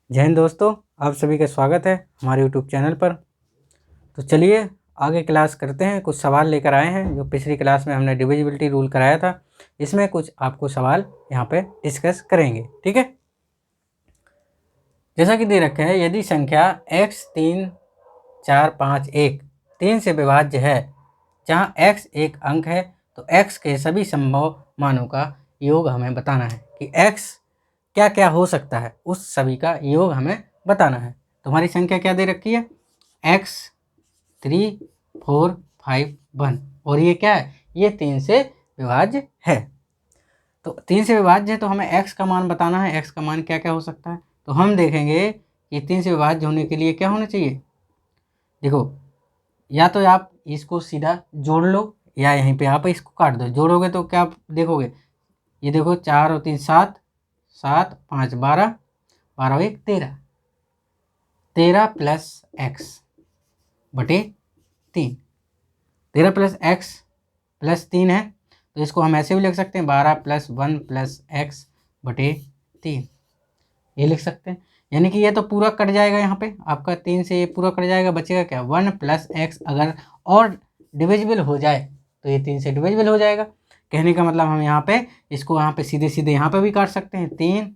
जय हिंद दोस्तों, आप सभी का स्वागत है हमारे यूट्यूब चैनल पर। तो चलिए आगे क्लास करते हैं। कुछ सवाल लेकर आए हैं जो पिछली क्लास में हमने डिविजिबिलिटी रूल कराया था। इसमें कुछ आपको सवाल यहाँ पे डिस्कस करेंगे, ठीक है। जैसा कि दे रखे हैं, यदि संख्या x 3 4 5 1 3 से विभाज्य है, जहाँ x एक अंक है, तो x के सभी संभव मानों का योग हमें बताना है कि x क्या क्या हो सकता है, उस सभी का योग हमें बताना है। तो हमारी संख्या क्या दे रखी है, x 3 4 5 1, और ये क्या है, ये 3 से विभाज्य है। तो 3 से विभाज्य है तो हमें x का मान बताना है। x का मान क्या क्या हो सकता है, तो हम देखेंगे कि 3 से विभाज्य होने के लिए क्या होना चाहिए। देखो, या तो आप इसको सीधा जोड़ लो या यहीं पे आप इसको काट दो। जोड़ोगे तो क्या देखोगे, ये देखो 4 और 3 7, 7 5 12, 12 और 1 13, 13 प्लस एक्स बटे 3, 13 प्लस एक्स प्लस 3 है, तो इसको हम ऐसे भी लिख सकते हैं 12 प्लस 1 प्लस एक्स बटे 3, ये लिख सकते हैं। यानी कि ये तो पूरा कट जाएगा, यहाँ पे आपका 3 से ये पूरा कट जाएगा, बचेगा क्या 1 प्लस एक्स। अगर और डिविजिबल हो जाए तो ये 3 से डिविजिबल हो जाएगा। कहने का मतलब हम यहाँ पे इसको यहाँ पे सीधे सीधे यहाँ पे भी काट सकते हैं। 3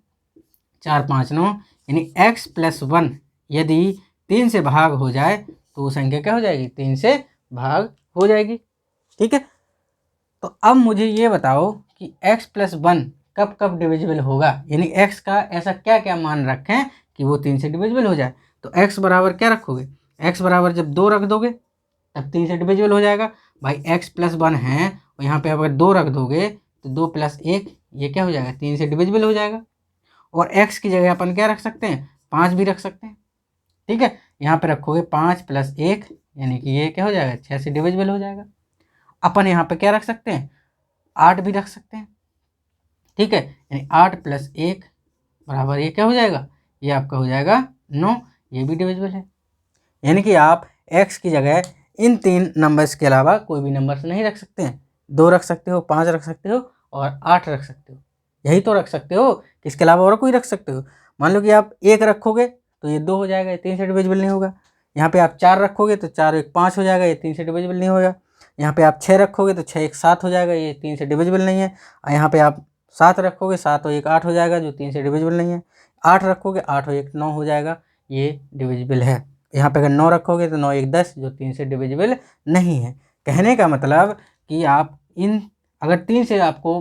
4 5 9, यानी x प्लस 1 यदि 3 से भाग हो जाए तो वो संख्या क्या हो जाएगी, 3 से भाग हो जाएगी, ठीक है। तो अब मुझे ये बताओ कि x प्लस 1 कब कब डिविजिबल होगा, यानी x का ऐसा क्या क्या मान रखें कि वो 3 से डिविजिबल हो जाए। तो x बराबर क्या रखोगे, x बराबर जब 2 रख दोगे तब 3 से डिविजिबल हो जाएगा। भाई x प्लस 1 है और यहाँ पे अगर 2 रख दोगे तो 2 प्लस 1, ये क्या हो जाएगा, 3 से डिविजिबल हो जाएगा। और x की जगह अपन क्या रख सकते हैं, 5 भी रख सकते हैं, ठीक है। यहाँ पे रखोगे 5 प्लस 1, यानी कि ये क्या हो जाएगा, 6 से डिविजिबल हो जाएगा। अपन यहाँ पे क्या रख सकते हैं, 8 भी रख सकते हैं, ठीक है। यानी 8 प्लस 1 बराबर ये क्या हो जाएगा, ये आपका हो जाएगा 9, ये भी डिविजिबल है। यानी कि आप x की जगह इन 3 नंबर्स के अलावा कोई भी नंबर्स नहीं रख सकते हैं। 2 रख सकते हो, 5 रख सकते हो और 8 रख सकते हो, यही तो रख सकते हो, इसके अलावा और कोई रख सकते हो। मान लो कि आप 1 रखोगे तो ये 2 हो जाएगा, ये 3 से डिविजिबल नहीं होगा। यहाँ पे आप 4 रखोगे तो 4 1 5 हो जाएगा, ये 3 से डिविजिबल नहीं होगा। यहाँ पे आप 6 रखोगे तो 6 1 7 हो जाएगा, ये 3 से डिविजिबल नहीं है। और यहाँ पे आप 7 रखोगे, 7 और 1 8 हो जाएगा, जो 3 से डिविजिबल नहीं है। 8 रखोगे, 8 और 1 9 हो जाएगा, ये डिविजिबल है। यहाँ पे अगर 9 रखोगे तो 9 1 10, जो 3 से डिविजिबल नहीं है। कहने का मतलब कि आप इन अगर 3 से आपको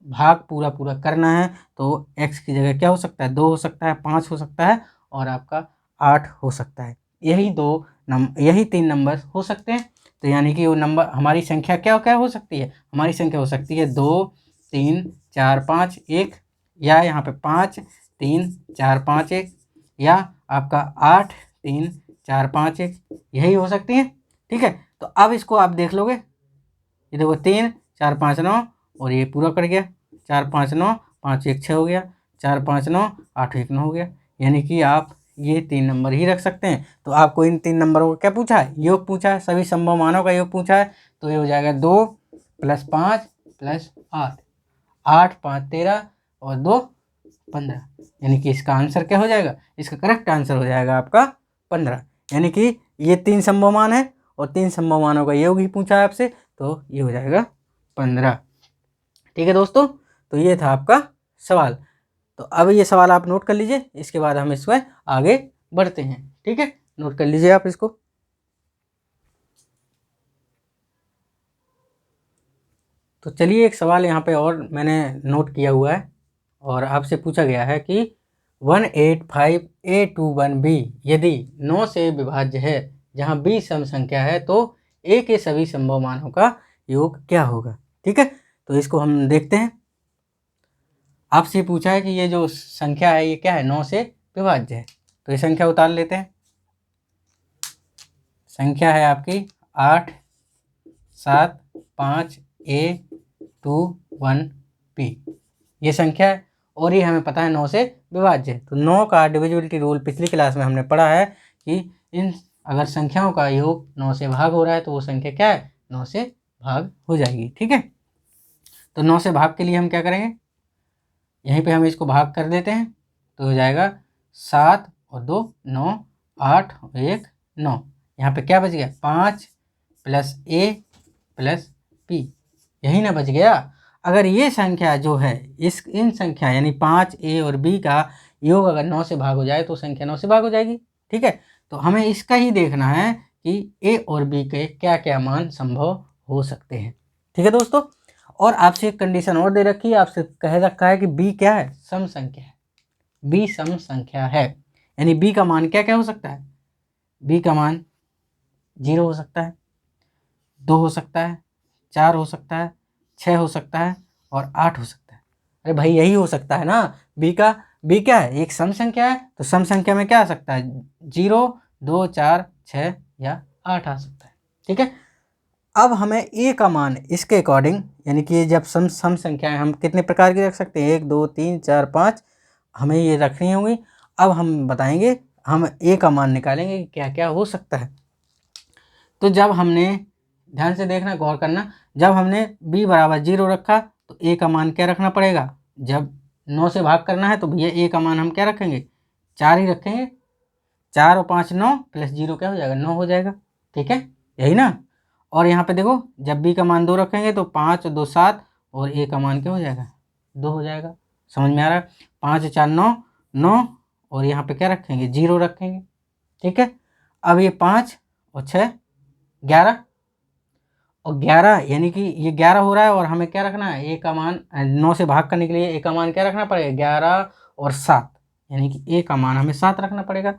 भाग पूरा पूरा करना है तो x की जगह क्या हो सकता है, 2 हो सकता है, 5 हो सकता है और आपका 8 हो सकता है। यही 3 नंबर हो सकते हैं। तो यानी कि वो नंबर हमारी संख्या क्या क्या हो सकती है, हमारी संख्या हो सकती है 2 3 4 5 1, या यहाँ पे 5 3 4 5 1, या आपका 8 3 4 5 1, यही हो सकती है, ठीक है। तो अब इसको आप देख लोगे, ये देखो 3 4 5 9 और ये पूरा कट गया, 4 5 9, 5 1 6 हो गया, 4 5 9 8 1 9 हो गया। यानी कि आप ये 3 नंबर ही रख सकते हैं। तो आपको इन 3 नंबरों को क्या पूछा है, योग पूछा है, सभी संभव मानों का योग पूछा है। तो ये हो जाएगा 2 प्लस 5 प्लस 8, 8 5 13 और 2 15, यानी कि इसका आंसर क्या हो जाएगा, इसका करेक्ट आंसर हो जाएगा आपका 15। यानी कि ये 3 संभव मान है और 3 संभव मानों का योग ही पूछा है आपसे, तो ये हो जाएगा 15, ठीक है दोस्तों। तो ये था आपका सवाल। तो अब ये सवाल आप नोट कर लीजिए, इसके बाद हम इसमें आगे बढ़ते हैं, ठीक है। नोट कर लीजिए आप इसको। तो चलिए एक सवाल यहाँ पे और मैंने नोट किया हुआ है और आपसे पूछा गया है कि 185a21b यदि 9 से विभाज्य है, जहाँ b सम संख्या है, तो a के सभी संभव मानों का योग क्या होगा, ठीक है। तो इसको हम देखते हैं। आपसे पूछा है कि ये जो संख्या है ये क्या है, 9 से विभाज्य है। तो ये संख्या उतार लेते हैं। संख्या है आपकी 8 7 5 a 21b, ये संख्या है और ये हमें पता है 9 से विभाज्य है। तो 9 का डिविजिबिलिटी रूल पिछली क्लास में हमने पढ़ा है कि इन अगर संख्याओं का योग 9 से भाग हो रहा है तो वो संख्या क्या है, 9 से भाग हो जाएगी, ठीक है। तो 9 से भाग के लिए हम क्या करेंगे, यहीं पे हम इसको भाग कर देते हैं, तो हो जाएगा 7 और 2 9, 8 और 1 9। यहाँ पे क्या बच गया 5 प्लस ए प्लस बी, यही ना बच गया। अगर ये संख्या जो है इन संख्या यानी 5 ए और बी का योग अगर 9 से भाग हो जाए तो संख्या 9 से भाग हो जाएगी। ठीक है, तो हमें इसका ही देखना है कि ए और बी के क्या क्या मान संभव हो सकते हैं। ठीक है दोस्तों, और आपसे एक कंडीशन और दे रखी है, आपसे कह रखा है कि बी क्या है, सम संख्या है। बी सम संख्या है, यानी बी का मान क्या क्या हो सकता है, बी का मान 0 हो सकता है, 2 हो सकता है, 4 हो सकता है, 6 हो सकता है और 8 हो सकता है। अरे भाई यही हो सकता है ना, बी क्या है, एक सम संख्या है, तो सम संख्या में क्या आ सकता है 0, 2, 4, 6 या 8 आ सकता है। ठीक है, अब हमें ए का मान इसके अकॉर्डिंग, यानी कि जब सम संख्याएं हम कितने प्रकार की रख सकते हैं, 1, 2, 3, 4, 5 हमें ये रखनी होंगी। अब हम बताएंगे, हम ए का मान निकालेंगे कि क्या क्या हो सकता है। तो जब हमने, ध्यान से देखना, गौर करना, जब हमने b बराबर 0 रखा तो a का मान क्या रखना पड़ेगा, जब 9 से भाग करना है तो भैया a का मान हम क्या रखेंगे, 4 ही रखेंगे। 4 और 5 9 प्लस 0 क्या हो जाएगा, 9 हो जाएगा। ठीक है, यही ना। और यहाँ पे देखो, जब b का मान 2 रखेंगे तो 5 और 2 7 और a का मान क्या हो जाएगा, 2 हो जाएगा। समझ में आ रहा है, 5 और 4 9 9 और यहाँ पे क्या रखेंगे, 0 रखेंगे। ठीक है, अब ये 5 और 6 11 और 11, यानी कि ये 11 हो रहा है और हमें क्या रखना है, ए का मान 9 से भाग करने के लिए ए का मान क्या रखना पड़ेगा, 11 और 7, यानी कि ए का मान हमें 7 रखना पड़ेगा।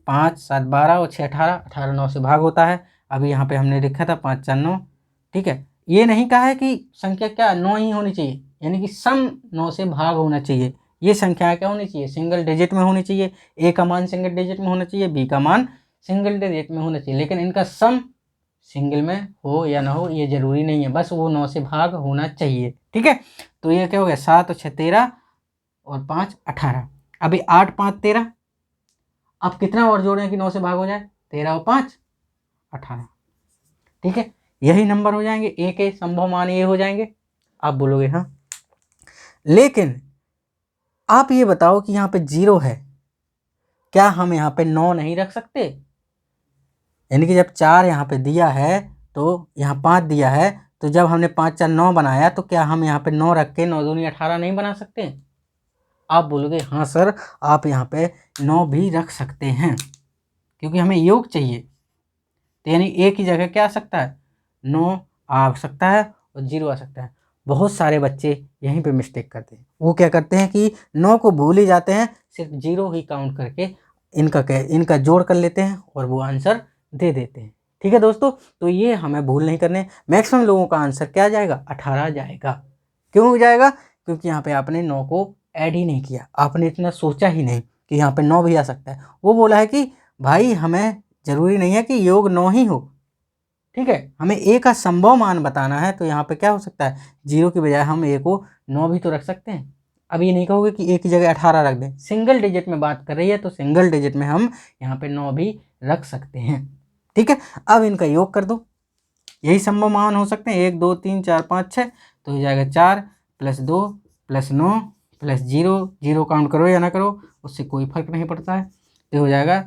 5 7 12 और 6 18, 18 9 से भाग होता है। अभी यहाँ पे हमने लिखा था 5 4 9। ठीक है, ये नहीं कहा है कि संख्या क्या 9 ही होनी चाहिए, यानी कि सम 9 से भाग होना चाहिए। ये संख्या क्या होनी चाहिए, सिंगल डिजिट में होनी चाहिए। ए का मान सिंगल डिजिट में होना चाहिए, बी का मान सिंगल डिजिट में होना चाहिए, लेकिन इनका सम सिंगल में हो या ना हो ये जरूरी नहीं है, बस वो 9 से भाग होना चाहिए। ठीक है, तो ये क्या हो गया, 7 और 6 13 और 5 18। अभी 8 5 13, अब कितना और जोड़ें कि 9 से भाग हो जाए, 13 और 5 18। ठीक है, यही नंबर हो जाएंगे, ए के संभव मान ये हो जाएंगे। आप बोलोगे हाँ, लेकिन आप ये बताओ कि यहाँ पे 0 है, क्या हम यहाँ पे 9 नहीं रख सकते, यानी कि जब 4 यहाँ पे दिया है तो यहाँ 5 दिया है, तो जब हमने 5 4 9 बनाया तो क्या हम यहाँ पे 9 रख के 9 दूनी 18 नहीं बना सकते। आप बोलोगे हाँ सर, आप यहाँ पे 9 भी रख सकते हैं, क्योंकि हमें योग चाहिए। तो यानी ए की जगह क्या आ सकता है, 9 आ सकता है और 0 आ सकता है। बहुत सारे बच्चे यहीं पे मिस्टेक करते हैं, वो क्या करते हैं कि 9 को भूल ही जाते हैं, सिर्फ 0 ही काउंट करके इनका जोड़ कर लेते हैं और वो आंसर दे देते हैं। ठीक है दोस्तों, तो ये हमें भूल नहीं करने। मैक्सिमम लोगों का आंसर क्या जाएगा, 18 जाएगा। क्यों जाएगा, क्योंकि यहाँ पे आपने 9 को ऐड ही नहीं किया, आपने इतना सोचा ही नहीं कि यहाँ पे 9 भी आ सकता है। वो बोला है कि भाई हमें ज़रूरी नहीं है कि योग 9 ही हो। ठीक है, हमें ए का संभव मान बताना है, तो यहाँ पे क्या हो सकता है, 0 की बजाय हम ए को 9 भी तो रख सकते हैं। अब ये नहीं कहोगे कि ए की जगह 18 रख दें, सिंगल डिजिट में बात कर रही है तो सिंगल डिजिट में हम यहाँ पे 9 भी रख सकते हैं। ठीक है, अब इनका योग कर दो, यही संभव मान हो सकते हैं, 1 2 3 4 5 6, तो हो जाएगा 4 + 2 + 9 + 0, 0 काउंट करो या ना करो उससे कोई फर्क नहीं पड़ता है। तो हो जाएगा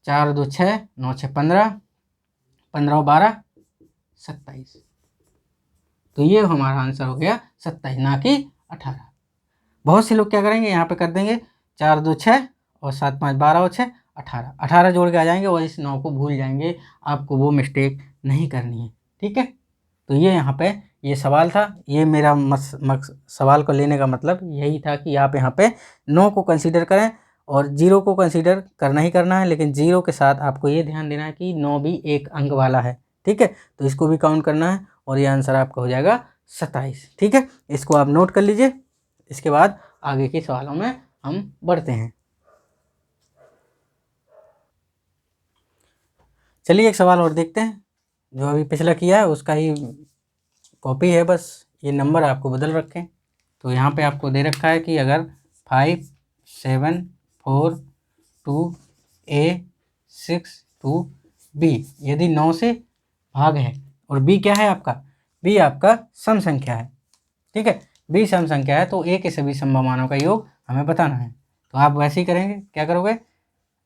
4 और 2 6, 9 6 15, 15 और 12 27। तो ये हमारा आंसर हो गया 27, ना कि 18। बहुत से लोग क्या करेंगे, यहाँ पे कर देंगे 4 2 6 और 7 5 12 और 6 18, 18 जोड़ के आ जाएंगे और इस 9 को भूल जाएंगे। आपको वो मिस्टेक नहीं करनी है। ठीक है, तो ये यहाँ पे ये सवाल था, ये मेरा सवाल को लेने का मतलब यही था कि आप यहाँ पे 9 को कंसीडर करें और 0 को कंसीडर करना ही करना है, लेकिन 0 के साथ आपको ये ध्यान देना है कि 9 भी एक अंक वाला है। ठीक है, तो इसको भी काउंट करना है और ये आंसर आपका हो जाएगा 27। ठीक है, इसको आप नोट कर लीजिए। इसके बाद आगे के सवालों में हम बढ़ते हैं। चलिए एक सवाल और देखते हैं, जो अभी पिछला किया है उसका ही कॉपी है, बस ये नंबर आपको बदल रखें। तो यहाँ पे आपको दे रखा है कि अगर 5 7 4 2 A 6 2 B यदि 9 से भाग है और B क्या है आपका, B आपका सम संख्या है। ठीक है, B सम संख्या है तो A के सभी संभव मानों का योग हमें बताना है। तो आप वैसे ही करेंगे, क्या करोगे,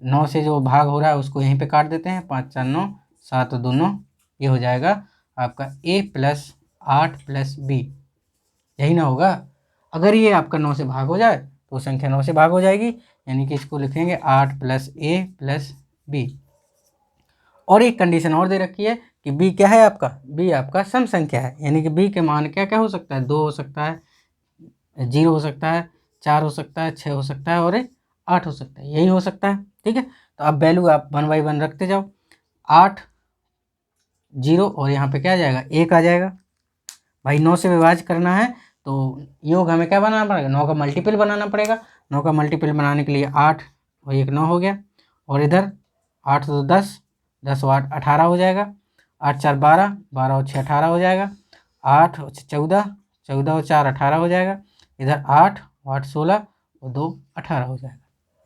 9 से जो भाग हो रहा है उसको यहीं पे काट देते हैं, 5 4 9, 7 2 9, ये हो जाएगा आपका a + 8 + b, यही ना होगा। अगर ये आपका 9 से भाग हो जाए तो संख्या 9 से भाग हो जाएगी, यानी कि इसको लिखेंगे 8 + a + b। और एक कंडीशन और दे रखी है कि b क्या है आपका, b आपका सम संख्या है, यानी कि b के मान क्या क्या हो सकता है, 2 हो सकता है, 0 हो सकता है, 4 हो सकता है, 6 हो सकता है और 8 हो सकता है, यही हो सकता है। ठीक है, तो अब वैल्यू आप 1 बाई 1 रखते जाओ, 8 0 और यहाँ पे क्या आ जाएगा, 1 आ जाएगा। भाई 9 से विभाज्य करना है तो योग हमें क्या बनाना पड़ेगा, 9 का मल्टीपल बनाना पड़ेगा। 9 का मल्टीपल बनाने के लिए 8 और 1 9 हो गया, और इधर 8 2 10, 10 और 8 18 हो जाएगा, 8 4 12, 12 और 6 18 हो जाएगा, 8 और 6 14, 14 और 4 18 हो जाएगा, इधर 8 8 16 और 2 18 हो जाएगा,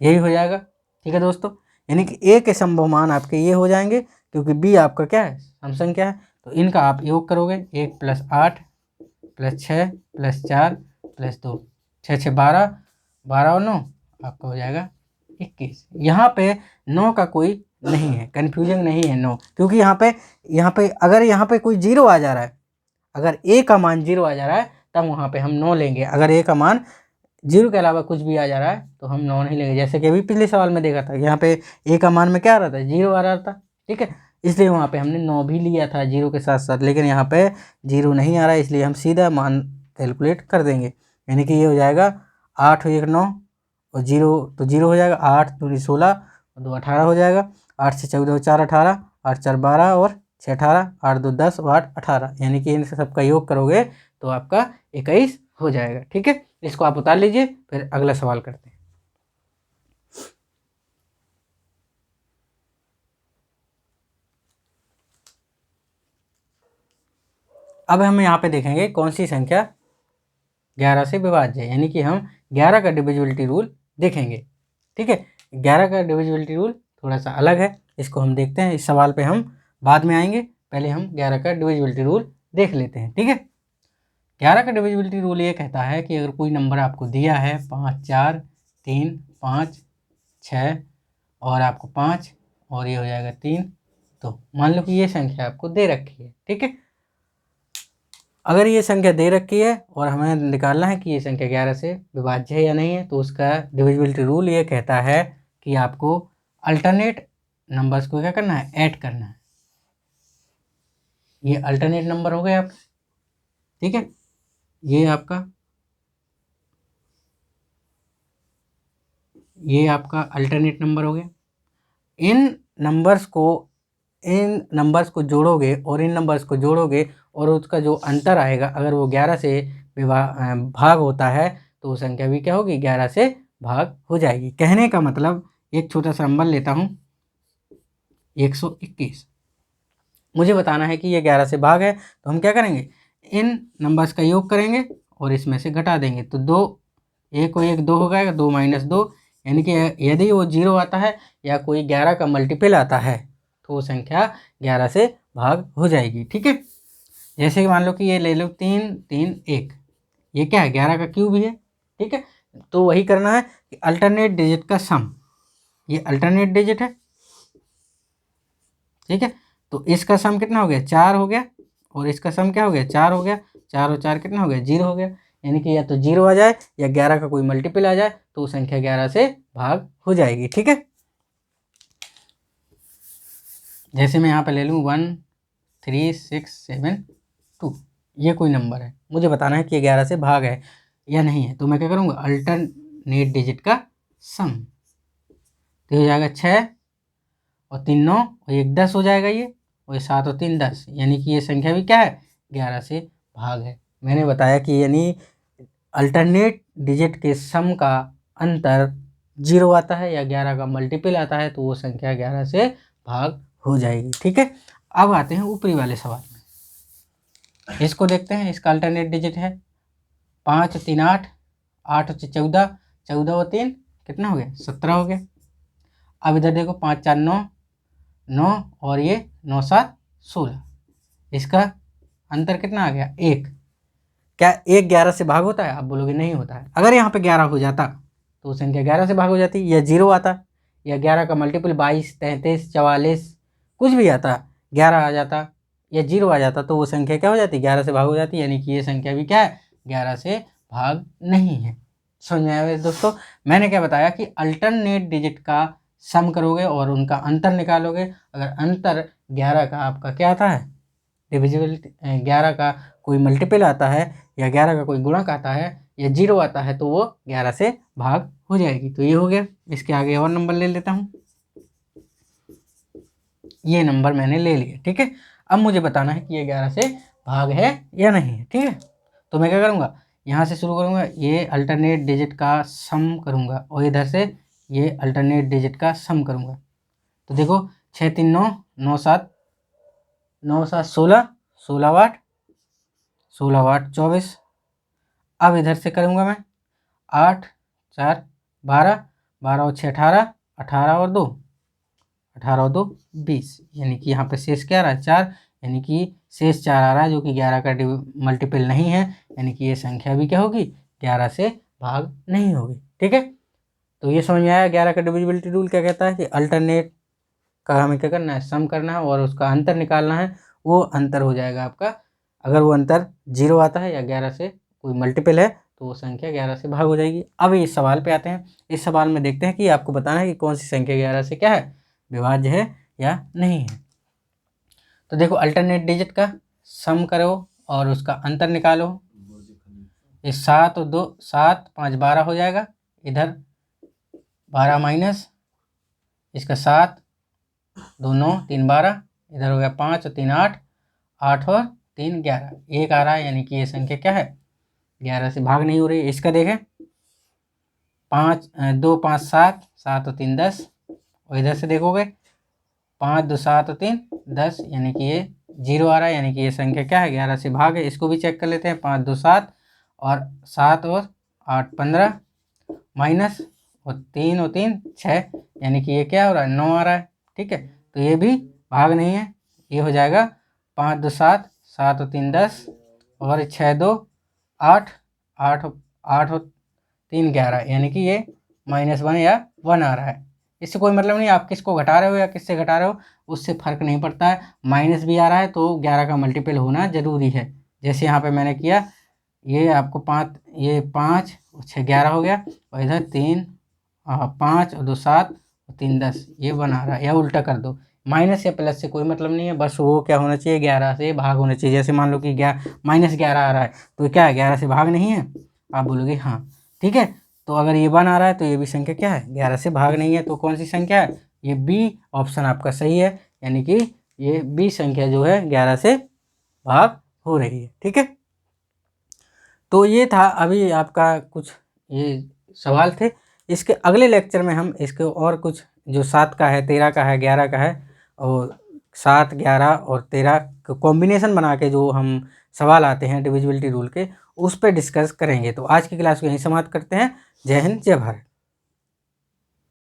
यही हो जाएगा। ठीक है दोस्तों, यानी कि ए के संभव मान आपके ये हो जाएंगे, क्योंकि बी आपका क्या है, सम संख्या है, तो इनका आप योग करोगे, 1 + 8 + 6 + 4 + 2, 6 6 12, 12 और 9 आपका हो जाएगा 21। यहाँ पे 9 का कोई नहीं है, कन्फ्यूजन नहीं है 9, क्योंकि यहाँ पे अगर यहाँ पे कोई 0 आ जा रहा है, अगर ए का मान 0 आ जा रहा है तब वहाँ पे हम 9 लेंगे। अगर ए का मान 0 के अलावा कुछ भी आ जा रहा है तो हम 9 नहीं लेंगे, जैसे कि अभी पिछले सवाल में देखा था, यहाँ पे ए का मान में क्या आ रहा था, 0 आ रहा था। ठीक है, इसलिए वहाँ पे हमने 9 भी लिया था 0 के साथ साथ, लेकिन यहाँ पे 0 नहीं आ रहा है, इसलिए हम सीधा मान कैलकुलेट कर देंगे, यानी कि ये हो जाएगा 8 1 9 और 0 तो 0 हो जाएगा, 8 2 16 और 2 18 हो जाएगा, 8 से 14 और 4 18, 8 4 12 और 6 18, 8 2 10 और 8 18, यानी कि इन सबका योग करोगे तो आपका 21 हो जाएगा। ठीक है, इसको आप उतार लीजिए, फिर अगला सवाल करते हैं। अब हम यहाँ पे देखेंगे कौन सी संख्या 11 से विभाज्य है, यानी कि हम 11 का डिविजिबिलिटी रूल देखेंगे। ठीक है, 11 का डिविजिबिलिटी रूल थोड़ा सा अलग है, इसको हम देखते हैं, इस सवाल पे हम बाद में आएंगे, पहले हम 11 का डिविजिबिलिटी रूल देख लेते हैं। ठीक है, 11 का डिविजिबिलिटी रूल ये कहता है कि अगर कोई नंबर आपको दिया है 5 4 3 5 6 और आपको 5 और ये हो जाएगा 3, तो मान लो कि ये संख्या आपको दे रखी है। ठीक है, अगर ये संख्या दे रखी है और हमें निकालना है कि ये संख्या 11 से विभाज्य है या नहीं है, तो उसका डिविजिबिलिटी रूल ये कहता है कि आपको अल्टरनेट नंबर्स को क्या करना है, ऐड करना है। ये अल्टरनेट नंबर हो गए आप, ठीक है, ये आपका अल्टरनेट नंबर हो गया। इन नंबर्स को जोड़ोगे और इन नंबर्स को जोड़ोगे और उसका जो अंतर आएगा, अगर वो 11 से भाग होता है तो वो संख्या भी क्या होगी, 11 से भाग हो जाएगी। कहने का मतलब, एक छोटा सा नंबर लेता हूँ 121, मुझे बताना है कि ये 11 से भाग है, तो हम क्या करेंगे, इन नंबर्स का योग करेंगे और इसमें से घटा देंगे, तो 2 1 को 1 2 हो जाएगा, 2 - 2, यानी कि यदि वो 0 आता है या कोई 11 का मल्टीपल आता है तो वो संख्या 11 से भाग हो जाएगी। ठीक है, जैसे कि मान लो कि ये ले लो 3 3 1, ये क्या है, 11 का क्यूब ही है। ठीक है, तो वही करना है कि अल्टरनेट डिजिट का सम, ये अल्टरनेट डिजिट है। ठीक है, तो इसका सम कितना हो गया, 4 हो गया, और इसका सम क्या हो गया, 4 हो गया, 4 और 4 कितना हो गया, 0 हो गया, यानी कि या तो 0 आ जाए या 11 का कोई मल्टीपल आ जाए तो संख्या 11 से भाग हो जाएगी। ठीक है, जैसे मैं यहाँ पे ले लूँ 1 3 6 7 2, ये कोई नंबर है, मुझे बताना है कि ये 11 से भाग है या नहीं है, तो मैं क्या करूँगा, अल्टरनेट डिजिट का सम, तो हो जाएगा 6 और 3 9 और 1 10 हो जाएगा ये, और ये 7 और 3 10, यानी कि ये संख्या भी क्या है, 11 से भाग है। मैंने बताया कि यानी अल्टरनेट डिजिट के सम का अंतर 0 आता है या 11 का मल्टीपल आता है तो वो संख्या 11 से भाग हो जाएगी। ठीक है, अब आते हैं ऊपरी वाले सवाल में, इसको देखते हैं, इसका अल्टरनेट डिजिट है 5 3 8, 8 14, 14 और 3 कितना हो गया, 17 हो गया। अब इधर देखो 5 4 9 9 और ये 9 7 16, इसका अंतर कितना आ गया, 1। क्या 1 11 से भाग होता है, आप बोलोगे नहीं होता है। अगर यहाँ पे 11 हो जाता तो वो संख्या 11 से भाग हो जाती, या 0 आता, या 11 का मल्टीपल 22, 33, 44 कुछ भी आता, 11 आ जाता या 0 आ जाता, तो वो संख्या क्या हो जाती, 11 से भाग हो जाती, यानी कि ये संख्या भी क्या है, 11 से भाग नहीं है। समझ में आया दोस्तों। मैंने क्या बताया कि अल्टरनेट डिजिट का सम करोगे और उनका अंतर निकालोगे। अगर अंतर 11 का आपका क्या आता है, डिविजिबल, 11 का कोई मल्टीपल आता है या 11 का कोई गुणक आता है या 0 आता है, तो वो 11 से भाग हो जाएगी। तो ये हो गया। इसके आगे और नंबर ले लेता हूँ। ये नंबर मैंने ले लिया, ठीक है। अब मुझे बताना है कि ये 11 से भाग है या नहीं है, ठीक है। तो मैं क्या करूँगा, यहाँ से शुरू करूँगा, ये अल्टरनेट डिजिट का सम करूँगा और इधर से ये अल्टरनेट डिजिट का सम करूँगा। तो देखो 6 3 9 9 7 9 7 16 16 वाट 16 वाट 24। अब इधर से करूँगा मैं 8 4 12 12 और 6 18 18 और 2 18 और 2 20, यानी कि यहाँ पे शेष क्या आ रहा है, 4, यानी कि शेष 4 आ रहा है, जो कि 11 का मल्टीपल नहीं है, यानी कि ये संख्या भी क्या होगी, 11 से भाग नहीं होगी, ठीक है। तो ये समझ में आया 11 का डिविजिबिलिटी रूल क्या कहता है कि अल्टरनेट का हमें क्या करना है, सम करना है और उसका अंतर निकालना है। वो अंतर हो जाएगा आपका, अगर वो अंतर 0 आता है या 11 से कोई मल्टीपल है तो वो संख्या 11 से भाग हो जाएगी। अब इस सवाल पे आते हैं। इस सवाल में देखते हैं कि आपको बताना है कि कौन सी संख्या 11 से क्या है, विभाज्य है या नहीं है। तो देखो अल्टरनेट डिजिट का सम करो और उसका अंतर निकालो। ये 7 और 2 7 5 12 हो जाएगा, इधर 12 माइनस इसका 7 2 9 3 12, इधर हो गया 5 और 3 8 8 और 3 11, 1 आ रहा है, यानी कि ये संख्या क्या है, 11 से भाग नहीं हो रही है। इसका देखें 5 2 5 7 7 और 3 10, और इधर से देखोगे 5 2 7 और 3 10, यानी कि ये 0 आ रहा है, यानी कि ये संख्या क्या है, 11 से भाग है। इसको भी चेक कर लेते हैं, 5 2 7 और 7 और 8 15 माइनस और 3 और 3 6, यानी कि ये क्या हो रहा है, 9 आ रहा है, ठीक है। तो ये भी भाग नहीं है, ये हो जाएगा 5 2 7 7 और 3 10 और 6 2 8 8 8 और 3 11, यानी कि ये -1 या 1 आ रहा है। इससे कोई मतलब नहीं आप किसको घटा रहे हो या किससे घटा रहे हो, उससे फ़र्क नहीं पड़ता है। माइनस भी आ रहा है तो 11 का मल्टीपल होना ज़रूरी है। जैसे यहाँ पे मैंने किया, ये आपको 5 ये 5 और 6 11 हो गया, और इधर 3 5 और 2 7 और 3 10, ये बना रहा है। या उल्टा कर दो, माइनस या प्लस से कोई मतलब नहीं है, बस वो क्या होना चाहिए, 11 से भाग होना चाहिए। जैसे मान लो कि -11 आ रहा है तो क्या है, 11 से भाग नहीं है, आप बोलोगे हाँ, ठीक है। तो अगर ये 1 आ रहा है तो ये भी संख्या क्या है, 11 से भाग नहीं है। तो कौन सी संख्या है, ये बी ऑप्शन आपका सही है, यानी कि ये बी संख्या जो है 11 से भाग हो रही है, ठीक है। तो ये था अभी आपका कुछ ये सवाल थे। इसके अगले लेक्चर में हम इसके और कुछ जो 7 का है, 13 का है, 11 का है, और 7 11 और 13 का कॉम्बिनेशन बना के जो हम सवाल आते हैं डिविजिबिलिटी रूल के, उस पर डिस्कस करेंगे। तो आज की क्लास को यहीं समाप्त करते हैं। जय हिंद, जय भारत।